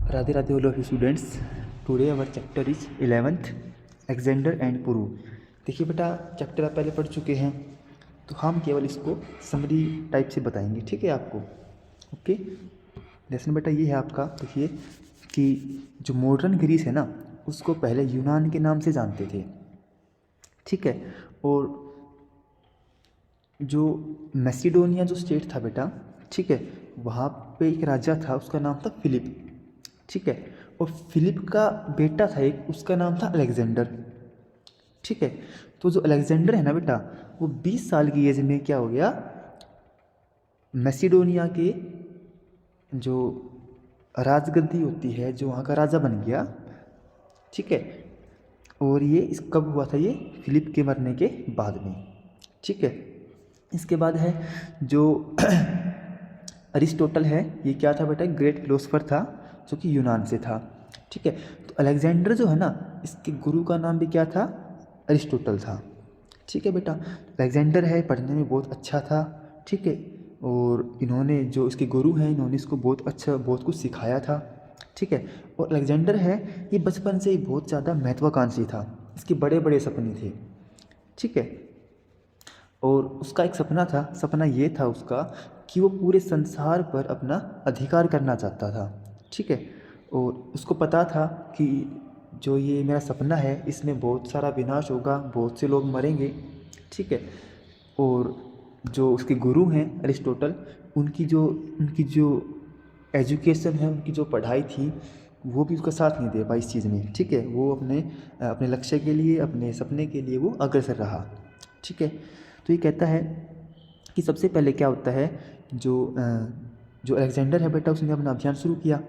Radhe Radhe all of you students. Today our chapter is 11th Alexander and पुरू। देखिए बेटा, chapter आप पहले पढ़ चुके हैं, तो हम केवल इसको समरी टाइप से बताएंगे, ठीक है आपको। ओके, लेसन बेटा ये है आपका। देखिए कि जो मॉडर्न ग्रीस है ना, उसको पहले यूनान के नाम से जानते थे, ठीक है। और जो मैसिडोनिया जो स्टेट था बेटा, ठीक है, वहाँ पे एक राजा था, उसका नाम था फिलिप, ठीक है। और फिलिप का बेटा था एक, उसका नाम था अलेक्जेंडर, ठीक है। तो जो अलेक्जेंडर है ना बेटा, वो 20 साल की एज में क्या हो गया, मैसिडोनिया के जो राजगद्दी होती है, जो वहाँ का राजा बन गया, ठीक है। और ये इस कब हुआ था, ये फिलिप के मरने के बाद में, ठीक है। इसके बाद है जो अरिस्टोटल है, ये क्या था बेटा, ग्रेट फिलोसफर था जो कि यूनान से था, ठीक है। तो अलेक्जेंडर जो है ना, इसके गुरु का नाम भी क्या था, अरिस्टोटल था, ठीक है बेटा। अलेक्जेंडर है, पढ़ने में बहुत अच्छा था, ठीक है। और इन्होंने जो इसके गुरु हैं, इन्होंने इसको बहुत अच्छा बहुत कुछ सिखाया था, ठीक है। और अलेक्जेंडर है, ये बचपन से ही बहुत ज़्यादा महत्वाकांक्षी था, इसके बड़े बड़े सपने थे, ठीक है। और उसका एक सपना था, सपना ये था उसका कि वो पूरे संसार पर अपना अधिकार करना चाहता था, ठीक है। और उसको पता था कि जो ये मेरा सपना है, इसमें बहुत सारा विनाश होगा, बहुत से लोग मरेंगे, ठीक है। और जो उसके गुरु हैं अरिस्टोटल, उनकी जो एजुकेशन है, उनकी जो पढ़ाई थी, वो भी उसका साथ नहीं दे पाई इस चीज़ में, ठीक है। वो अपने अपने लक्ष्य के लिए, अपने सपने के लिए वो अग्रसर रहा, ठीक है। तो ये कहता है कि सबसे पहले क्या होता है, जो अलेक्जेंडर है बेटा, उसने अपना अभियान शुरू किया,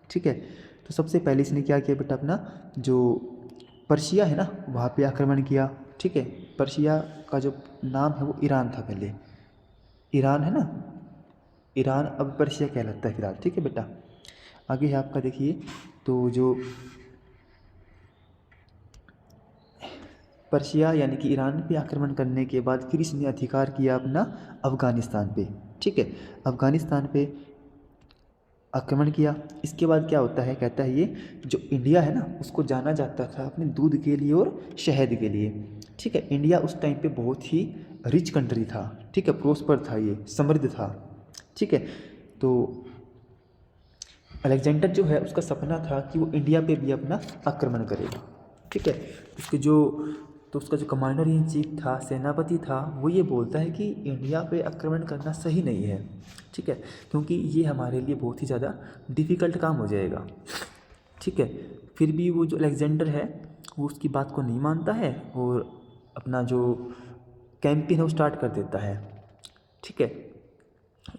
ठीक है। तो सबसे पहले इसने क्या किया बेटा, अपना जो पर्शिया है ना, वहाँ पे आक्रमण किया, ठीक है। पर्शिया का जो नाम है वो ईरान था पहले, ईरान है ना, ईरान अब पर्शिया कहलाता है फिलहाल, ठीक है बेटा। आगे है आपका, देखिए तो जो पर्शिया यानी कि ईरान पे आक्रमण करने के बाद फिर इसने अधिकार किया अपना अफ़गानिस्तान पे, ठीक है। अफ़गानिस्तान पे आक्रमण किया। इसके बाद क्या होता है, कहता है ये जो इंडिया है ना, उसको जाना जाता था अपने दूध के लिए और शहद के लिए, ठीक है। इंडिया उस टाइम पे बहुत ही रिच कंट्री था, ठीक है, प्रोस्पर था, ये समृद्ध था, ठीक है। तो अलेक्जेंडर जो है, उसका सपना था कि वो इंडिया पे भी अपना आक्रमण करेगा, ठीक है। उसका जो कमांडर इन चीफ था, सेनापति था, वो ये बोलता है कि इंडिया पे आक्रमण करना सही नहीं है, ठीक है, क्योंकि ये हमारे लिए बहुत ही ज़्यादा डिफ़िकल्ट काम हो जाएगा, ठीक है। फिर भी वो जो अलेक्जेंडर है, वो उसकी बात को नहीं मानता है और अपना जो कैंपेन है वो स्टार्ट कर देता है, ठीक है।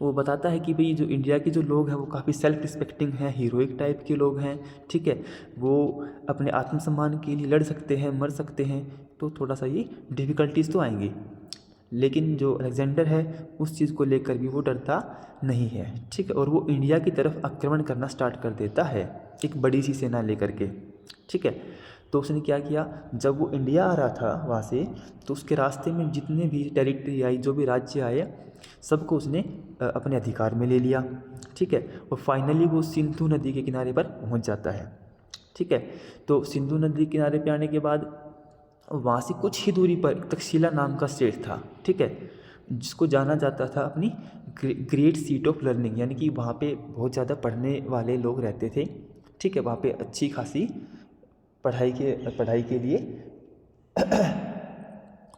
वो बताता है कि भाई जो इंडिया के जो लोग हैं, वो काफ़ी सेल्फ रिस्पेक्टिंग हैं, हीरोइक टाइप के लोग हैं, ठीक है। वो अपने आत्मसम्मान के लिए लड़ सकते हैं, मर सकते हैं, तो थोड़ा सा ये डिफ़िकल्टीज़ तो आएंगी। लेकिन जो अलेक्जेंडर है, उस चीज़ को लेकर भी वो डरता नहीं है, ठीक है। और वो इंडिया की तरफ आक्रमण करना स्टार्ट कर देता है एक बड़ी सी सेना लेकर के, ठीक है। तो उसने क्या किया, जब वो इंडिया आ रहा था वहाँ से, तो उसके रास्ते में जितने भी टेरिटरी आई, जो भी राज्य आए, सबको उसने अपने अधिकार में ले लिया, ठीक है। और फाइनली वो सिंधु नदी के किनारे पर पहुँच जाता है, ठीक है। तो सिंधु नदी के किनारे पे आने के बाद वहाँ से कुछ ही दूरी पर तक्षशिला नाम का स्टेट था, ठीक है, जिसको जाना जाता था अपनी ग्रेट सीट ऑफ लर्निंग, यानी कि वहाँ पे बहुत ज़्यादा पढ़ने वाले लोग रहते थे, ठीक है। वहाँ पे अच्छी खासी पढ़ाई के लिए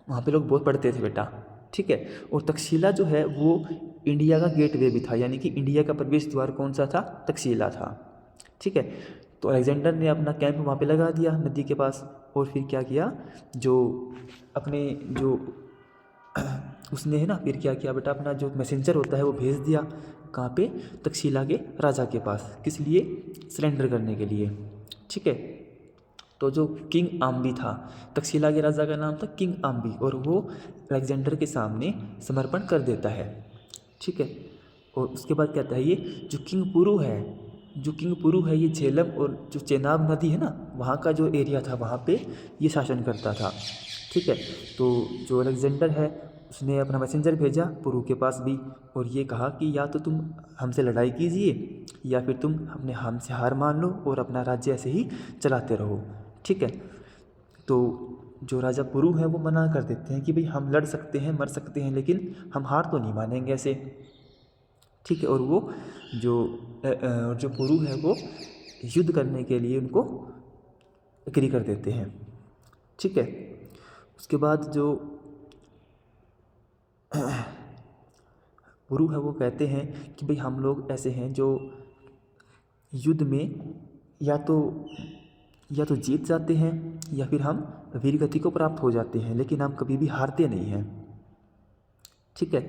वहाँ पे लोग बहुत पढ़ते थे बेटा, ठीक है। और तक्षशिला जो है वो इंडिया का गेटवे भी था, यानी कि इंडिया का प्रवेश द्वार कौन सा था, तक्षशिला था, ठीक है। तो अलेक्जेंडर ने अपना कैंप वहाँ पे लगा दिया नदी के पास, और फिर क्या किया, जो अपने जो उसने है ना, फिर क्या किया बेटा, अपना जो मैसेंजर होता है वो भेज दिया कहाँ पे, तक्षशिला के राजा के पास, किस लिए, सरेंडर करने के लिए, ठीक है। तो जो किंग आम्बी था, तक्षशिला के राजा का नाम था किंग आम्बी, और वो अलेक्जेंडर के सामने समर्पण कर देता है, ठीक है। और उसके बाद कहता है, ये जो किंग पुरु है, ये झेलम और जो चेनाब नदी है ना, वहाँ का जो एरिया था, वहाँ पे ये शासन करता था, ठीक है। तो जो अलेक्जेंडर है, उसने अपना मैसेंजर भेजा पुरु के पास भी और ये कहा कि या तो तुम हमसे लड़ाई कीजिए या फिर तुम अपने हमसे हार मान लो और अपना राज्य ऐसे ही चलाते रहो। ठीक है, तो जो राजा पुरु हैं वो मना कर देते हैं कि भाई हम लड़ सकते हैं, मर सकते हैं, लेकिन हम हार तो नहीं मानेंगे ऐसे। ठीक है, और वो जो पुरु है वो युद्ध करने के लिए उनको एग्री कर देते हैं। ठीक है, उसके बाद जो पुरु है वो कहते हैं कि भाई हम लोग ऐसे हैं जो युद्ध में या तो जीत जाते हैं या फिर हम वीरगति को प्राप्त हो जाते हैं, लेकिन हम कभी भी हारते नहीं हैं। ठीक है,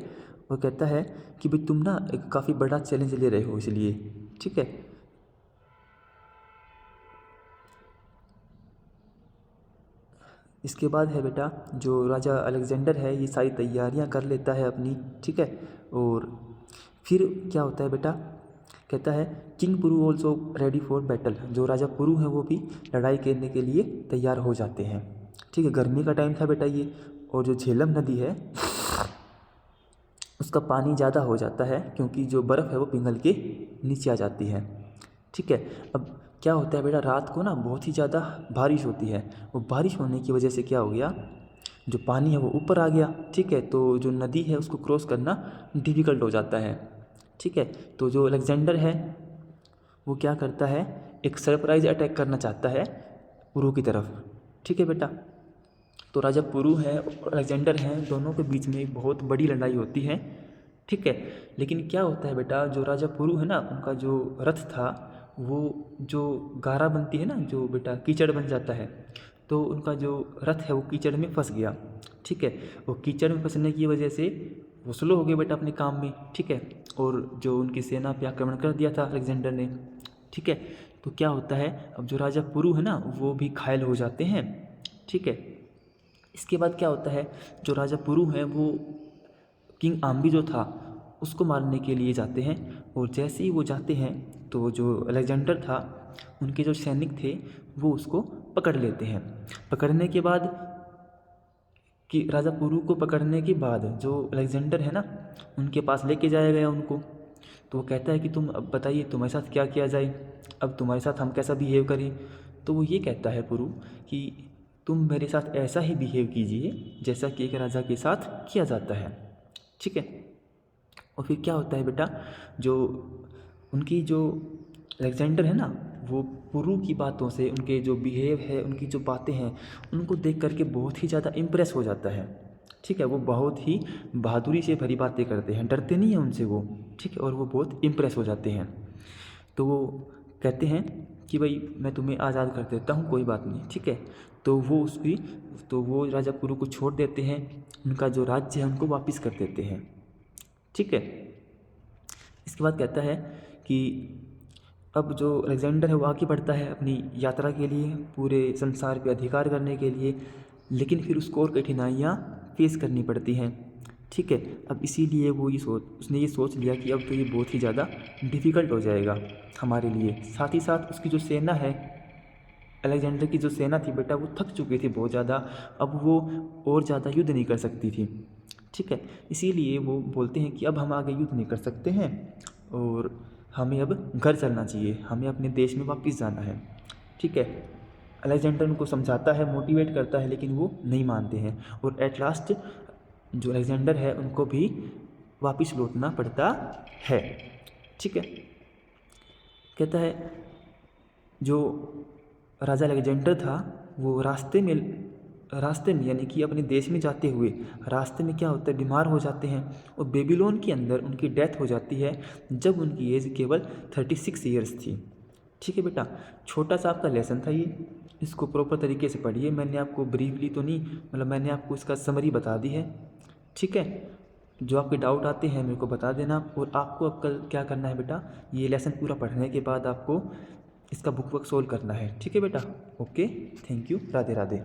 वो कहता है कि भाई तुम ना एक काफ़ी बड़ा चैलेंज ले रहे हो इसलिए। ठीक है, इसके बाद है बेटा जो राजा अलेक्जेंडर है ये सारी तैयारियां कर लेता है अपनी। ठीक है, और फिर क्या होता है बेटा, कहता है king Puru also ready for battle. जो राजा पुरु हैं वो भी लड़ाई करने के लिए तैयार हो जाते हैं। ठीक है, गर्मी का टाइम था बेटा ये, और जो झेलम नदी है उसका पानी ज़्यादा हो जाता है क्योंकि जो बर्फ़ है वो पिघल के नीचे आ जाती है। ठीक है, अब क्या होता है बेटा, रात को ना बहुत ही ज़्यादा बारिश होती है। वो बारिश होने की वजह से क्या हो गया, जो पानी है वो ऊपर आ गया। ठीक है, तो जो नदी है उसको क्रॉस करना डिफ़िकल्ट हो जाता है। ठीक है, तो जो अलेक्जेंडर है वो क्या करता है, एक सरप्राइज अटैक करना चाहता है पुरु की तरफ। ठीक है बेटा, तो राजा पुरु है और अलेक्जेंडर हैं, दोनों के बीच में एक बहुत बड़ी लड़ाई होती है। ठीक है, लेकिन क्या होता है बेटा, जो राजा पुरु है ना उनका जो रथ था वो जो गारा बनती है ना, जो बेटा कीचड़ बन जाता है, तो उनका जो रथ है वो कीचड़ में फंस गया। ठीक है, वो कीचड़ में फंसने की वजह से वो स्लो हो गए बेटा अपने काम में। ठीक है, और जो उनकी सेना पे आक्रमण कर दिया था अलेक्जेंडर ने। ठीक है, तो क्या होता है, अब जो राजा पुरु है ना वो भी घायल हो जाते हैं। ठीक है, इसके बाद क्या होता है, जो राजा पुरु हैं वो किंग आम्बी जो था उसको मारने के लिए जाते हैं, और जैसे ही वो जाते हैं तो जो अलेक्जेंडर था उनके जो सैनिक थे वो उसको पकड़ लेते हैं। पकड़ने के बाद कि राजा पुरु को पकड़ने के बाद जो अलेक्जेंडर है ना उनके पास लेके जाया गया उनको। तो वो कहता है कि तुम अब बताइए तुम्हारे साथ क्या किया जाए, अब तुम्हारे साथ हम कैसा बिहेव करें। तो वो ये कहता है पुरु कि तुम मेरे साथ ऐसा ही बिहेव कीजिए जैसा कि एक राजा के साथ किया जाता है। ठीक है, और फिर क्या होता है बेटा, जो उनकी जो अलेक्जेंडर है ना वो पुरु की बातों से, उनके जो बिहेव है, उनकी जो बातें हैं उनको देख करके बहुत ही ज़्यादा इम्प्रेस हो जाता है। ठीक है, वो बहुत ही बहादुरी से भरी बातें करते हैं, डरते नहीं हैं उनसे वो। ठीक है, और वो बहुत इम्प्रेस हो जाते हैं। तो वो कहते हैं कि भाई मैं तुम्हें आज़ाद कर देता हूँ, कोई बात नहीं। ठीक है, तो वो राजा पुरु को छोड़ देते हैं, उनका जो राज्य है उनको वापस कर देते हैं। ठीक है, इसके बाद कहता है कि अब जो अलेक्जेंडर है वो आगे बढ़ता है अपनी यात्रा के लिए, पूरे संसार पे अधिकार करने के लिए, लेकिन फिर उसको और कठिनाइयाँ फेस करनी पड़ती हैं। ठीक है, अब इसीलिए उसने ये सोच लिया कि अब तो ये बहुत ही ज़्यादा डिफ़िकल्ट हो जाएगा हमारे लिए। साथ ही साथ उसकी जो सेना है, अलेक्जेंडर की जो सेना थी बेटा वो थक चुकी थी बहुत ज़्यादा, अब वो और ज़्यादा युद्ध नहीं कर सकती थी। ठीक है, इसीलिए वो बोलते हैं कि अब हम आगे युद्ध नहीं कर सकते हैं और हमें अब घर चलना चाहिए, हमें अपने देश में वापस जाना है। ठीक है, अलेक्जेंडर उनको समझाता है, मोटिवेट करता है, लेकिन वो नहीं मानते हैं और एट लास्ट जो अलेक्जेंडर है उनको भी वापस लौटना पड़ता है। ठीक है, कहता है जो राजा अलेक्जेंडर था वो रास्ते में यानी कि अपने देश में जाते हुए रास्ते में क्या होता है, बीमार हो जाते हैं और बेबीलोन के अंदर उनकी डेथ हो जाती है जब उनकी एज केवल 36 ईयर्स थी। ठीक है बेटा, छोटा सा आपका लेसन था ये, इसको प्रॉपर तरीके से पढ़िए। मैंने आपको ब्रीफली तो नहीं, मतलब मैंने आपको इसका समरी बता दी है। ठीक है, जो आपके डाउट आते हैं मेरे को बता देना, और आपको अब कल क्या करना है बेटा, ये लेसन पूरा पढ़ने के बाद आपको इसका बुक वर्क सोल्व करना है। ठीक है बेटा, okay, thank you, Radhe Radhe.